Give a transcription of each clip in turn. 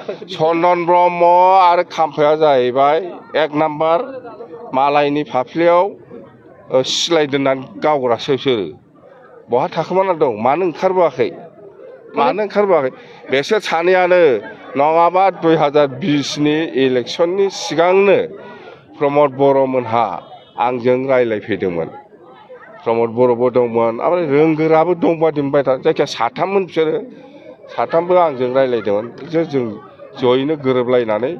चन्दन ब्रह्म आरो खाम्फाया जाहैबाय एक नाम्बार मालायनि फाफ्लियाव सिलाय दोननानै गावग्रासो बिसोरो बहा थाखोमाना दं मानो ओंखारबोआखै बेसोर सानैयानो नङाबा 2020नि इलेक्सननि सिगांनो प्रमद बर'मोनहा आंजों रायलायफैदोंमोन प्रमद बर'बो दंमोन ओमफ्राय रोंगोराबो दंबादि मोनबाय जायखिया साथाममोन बिसोरो साथामबो आंजों रायलायदोंमोन जों जयैनो गोरोबलायनानै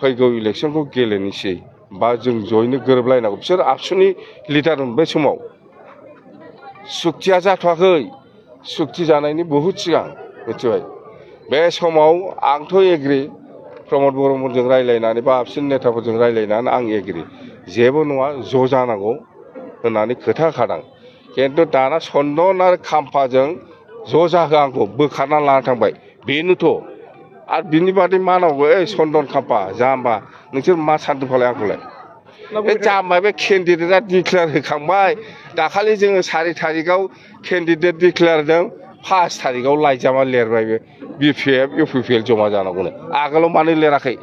फैगौ इलेक्सनखौ गेलेनोसै बा जों जयैनो गोरोबलायनांगौ बिसोर आबसुनि लिडारमोन बे समाव सुक्तिया जाथ'वाखै सुक्ति जानायनि बहुद सिगां मिथिबाय बे समाव आंथ' एग्रि प्रमद बर'मोनजों रायलायनानै बा आबसुनि नेताफोरजों रायलायनानै आं एग्रि जेबो नङा ज' जानांगौ होननानै खोथा होखादों खिन्थु दाना चन्दन आरो खाम्फाजों ज' जाहो आंखौ बोखारना लाना थांबाय बेनोथ' आरो बिनि बादै मा नांगौ चन्दन खाम्फा जाम्बा नोंसोर मा सानदों फालाय आंखौलाय बे जाम्बा बे केन्डिडेटआ डिक्लेयार होखांबाय दाखालि जोङो 4 तारिखआव केन्डिडेट डिक्लेयार होदों 5 तारिखआव लाइजामा लिरबाय बे BPF UPPL जमा जानांगौनो आगोलाव मानो लिराखै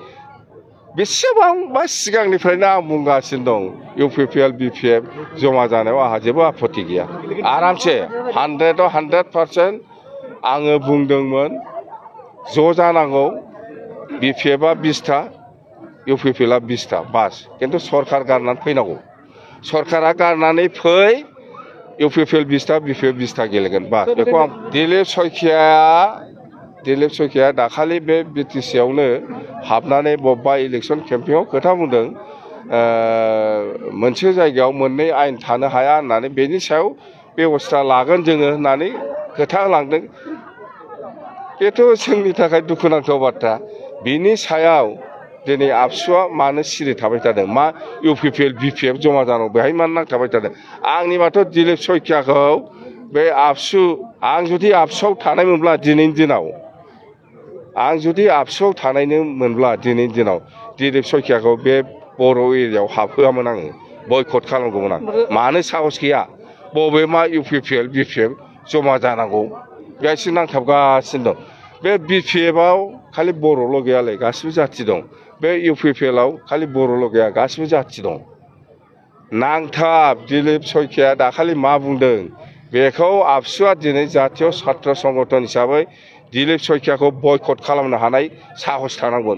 बेसेबांबा सिगांनिफ्रायनो आं बुंगासिनो दं UPPL BPF जमा जानायाव आंहा जेबो आपत्ति गैया आरामसे 100आव 100% आङो बुंदोंमोन ज' जानांगौ BPFआ 20टा UPPLआ 20टा बास खिन्थु सरकार गारनानै फैनांगौ सरकारा गारनानै फै UPPL 20टा BPF 20टा गेलेगोन बास बेखौ आं दिलीप सयखिया दाखालि बे BTCआवनो हाबनानै बबेबा इलेक्सन केम्पेइनाव खोथा बुंदों मोनसे जायगायाव मोननै आयेन थानो हाया होननानै बेनि सायाव बेबस्था लागोन जोङो होननानै खोथा होलांदों बेथ' जोंनि थाखाय दुखुनांथाव बाथ्रा बिनि सायाव दिनै आबसुआ मानो सिरि थाबाय थादों मा UPPL BPF जमा जानांगौ बेहाय मानो नांथाबाय थादों आंनिबाथ' दिलीप सयखियाखौ बे आबसु आं जुदि आबसुआव थानायमोनब्ला दिनैनि दिनाव दिलीप सयखियाखौ बे बर' एरियायाव हाबहोआमोन आङो बयकट खालामगौमोन आं मानो साहस गैया बबे मा UPPL BPF जमा जानांगौ बेहायसो नांथाबगासिनो दं बे BPFआव खालि बर'ल' गैयालै गासिबो जाथि दं बे UPPLआव खालि बर'ल' गैया गासिबो जाथि दं नांथाब दिलीप सयखिया दाखालि मा बुंदों बेखौ आबसुआ दिनै जातीय छात्र संगठन हिसाबै दिलीप सयखियाखौ बयकट खालामनो हानाय साहस थानांगोन।